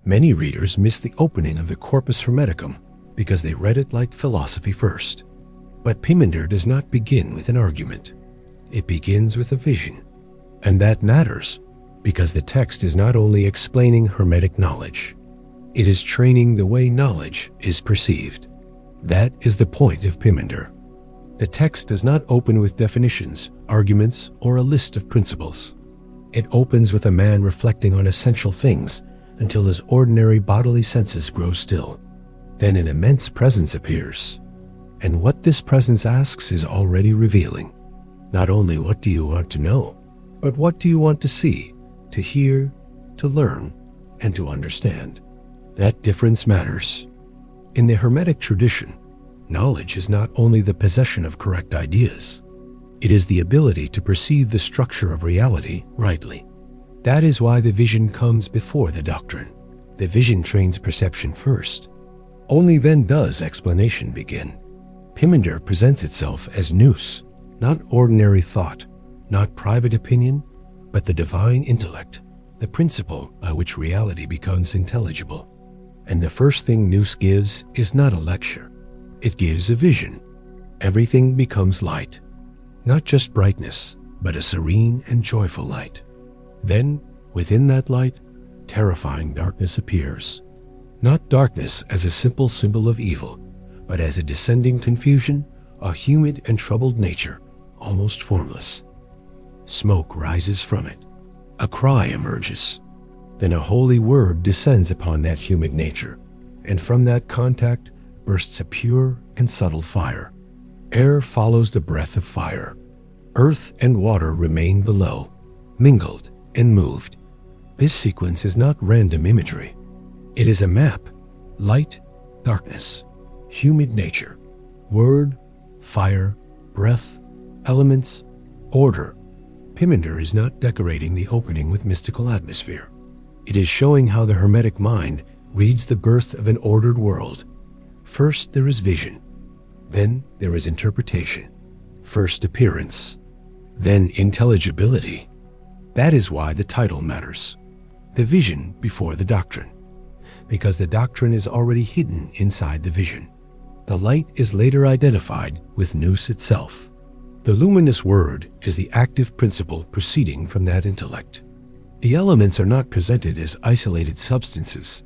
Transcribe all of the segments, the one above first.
Many readers miss the opening of the Corpus Hermeticum because they read it like philosophy first. But Pymander does not begin with an argument. It begins with a vision. And that matters because the text is not only explaining Hermetic knowledge, it is training the way knowledge is perceived. That is the point of Pymander. The text does not open with definitions, arguments, or a list of principles. It opens with a man reflecting on essential things until his ordinary bodily senses grow still. Then an immense presence appears. And what this presence asks is already revealing. Not only what do you want to know, but what do you want to see, to hear, to learn, and to understand. That difference matters. In the Hermetic tradition, knowledge is not only the possession of correct ideas, it is the ability to perceive the structure of reality rightly. That is why the vision comes before the doctrine. The vision trains perception first. Only then does explanation begin. Pymander presents itself as Nous, not ordinary thought, not private opinion, but the divine intellect, the principle by which reality becomes intelligible. And the first thing Nous gives is not a lecture. It gives a vision. Everything becomes light. Not just brightness, but a serene and joyful light. Then, within that light, terrifying darkness appears. Not darkness as a simple symbol of evil, but as a descending confusion, a humid and troubled nature, almost formless. Smoke rises from it. A cry emerges. Then a holy word descends upon that humid nature, and from that contact bursts a pure and subtle fire. Air follows the breath of fire. Earth and water remain below, mingled and moved. This sequence is not random imagery. It is a map. Light, darkness, humid nature, word, fire, breath, elements, order. Pymander is not decorating the opening with mystical atmosphere. It is showing how the Hermetic mind reads the birth of an ordered world. First there is vision, then there is interpretation. First appearance, then intelligibility. That is why the title matters. The vision before the doctrine. Because the doctrine is already hidden inside the vision. The light is later identified with Nous itself. The luminous word is the active principle proceeding from that intellect. The elements are not presented as isolated substances,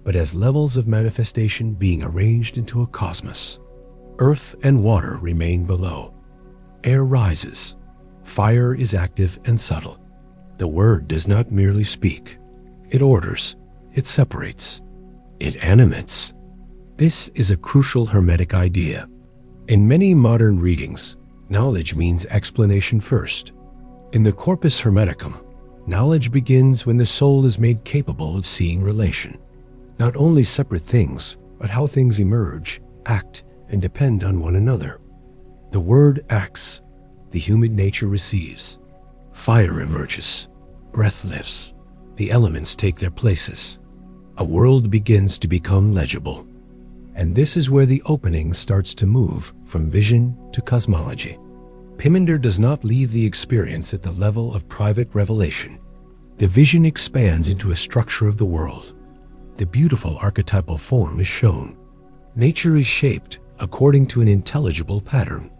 but as levels of manifestation being arranged into a cosmos. Earth and water remain below. Air rises. Fire is active and subtle. The word does not merely speak. It orders. It separates. It animates. This is a crucial Hermetic idea. In many modern readings, knowledge means explanation first. In the Corpus Hermeticum, knowledge begins when the soul is made capable of seeing relation. Not only separate things, but how things emerge, act, and depend on one another. The word acts. The humid nature receives. Fire emerges. Breath lifts. The elements take their places. A world begins to become legible. And this is where the opening starts to move from vision to cosmology. Pymander does not leave the experience at the level of private revelation. The vision expands into a structure of the world. The beautiful archetypal form is shown. Nature is shaped according to an intelligible pattern.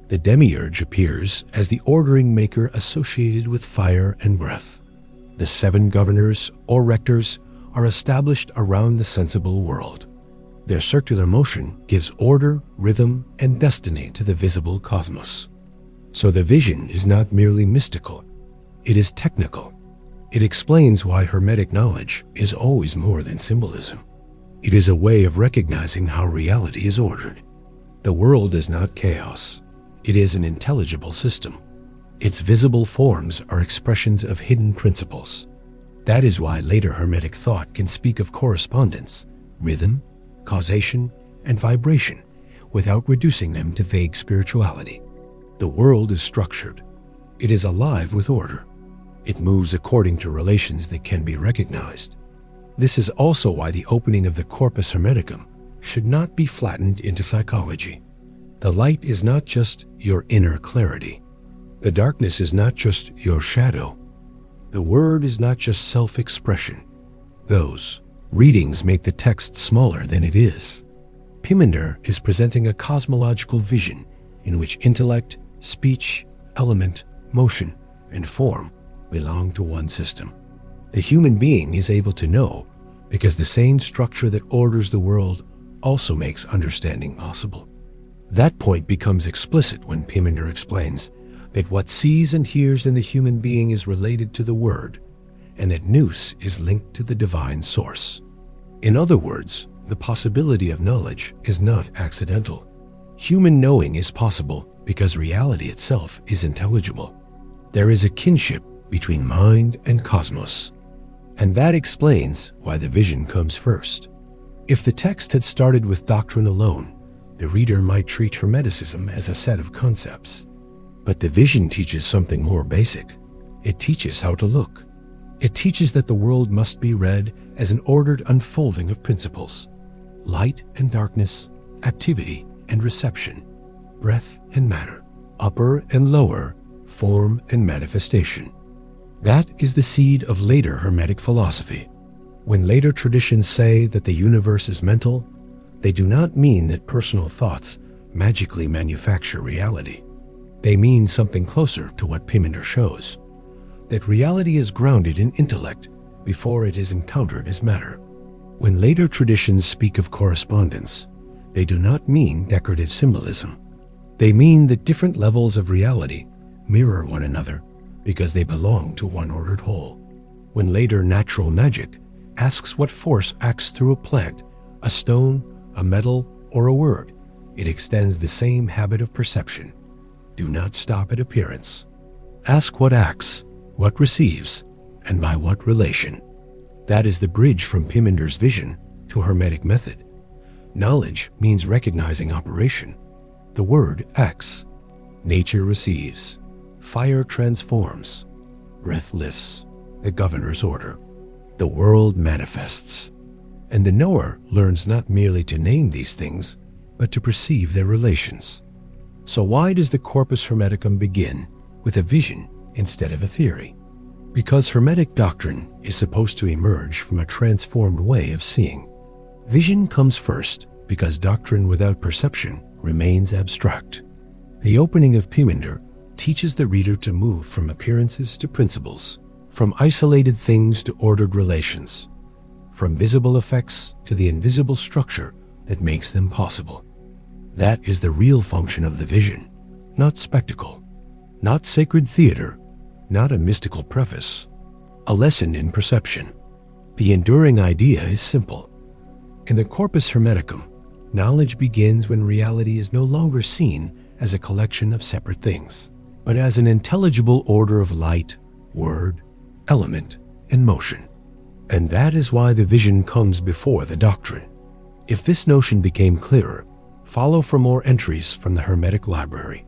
The demiurge appears as the ordering maker associated with fire and breath. The 7 governors or rectors are established around the sensible world. Their circular motion gives order, rhythm, and destiny to the visible cosmos. So the vision is not merely mystical, it is technical. It explains why Hermetic knowledge is always more than symbolism. It is a way of recognizing how reality is ordered. The world is not chaos. It is an intelligible system. Its visible forms are expressions of hidden principles. That is why later Hermetic thought can speak of correspondence, rhythm, causation, and vibration without reducing them to vague spirituality. The world is structured. It is alive with order. It moves according to relations that can be recognized. This is also why the opening of the Corpus Hermeticum should not be flattened into psychology. The light is not just your inner clarity. The darkness is not just your shadow. The word is not just self-expression. Those Readings make the text smaller than it is. Pymander is presenting a cosmological vision in which intellect, speech, element, motion, and form belong to one system. The human being is able to know because the same structure that orders the world also makes understanding possible. That point becomes explicit when Pymander explains that what sees and hears in the human being is related to the Word, and that Nous is linked to the divine source. In other words, the possibility of knowledge is not accidental. Human knowing is possible because reality itself is intelligible. There is a kinship between mind and cosmos, and that explains why the vision comes first. If the text had started with doctrine alone, the reader might treat Hermeticism as a set of concepts. But the vision teaches something more basic. It teaches how to look. It teaches that the world must be read as an ordered unfolding of principles: light and darkness, activity and reception, breath and matter, upper and lower, form and manifestation. That is the seed of later Hermetic philosophy. When later traditions say that the universe is mental, they do not mean that personal thoughts magically manufacture reality. They mean something closer to what Pymander shows, that reality is grounded in intellect before it is encountered as matter. When later traditions speak of correspondence, they do not mean decorative symbolism. They mean that different levels of reality mirror one another because they belong to one ordered whole. When later natural magic asks what force acts through a plant, a stone, a metal, or a word, it extends the same habit of perception. Do not stop at appearance. Ask what acts, what receives, and by what relation. That is the bridge from Pymander's vision to Hermetic method. Knowledge means recognizing operation. The word acts. Nature receives. Fire transforms. Breath lifts. The governor's order. The world manifests. And the knower learns not merely to name these things, but to perceive their relations. So why does the Corpus Hermeticum begin with a vision instead of a theory? Because Hermetic doctrine is supposed to emerge from a transformed way of seeing. Vision comes first because doctrine without perception remains abstract. The opening of Pymander teaches the reader to move from appearances to principles, from isolated things to ordered relations, from visible effects to the invisible structure that makes them possible. That is the real function of the vision, not spectacle, not sacred theater, not a mystical preface, a lesson in perception. The enduring idea is simple. In the Corpus Hermeticum, knowledge begins when reality is no longer seen as a collection of separate things, but as an intelligible order of light, word, element, and motion. And that is why the vision comes before the doctrine. If this notion became clearer, follow for more entries from the Hermetic library.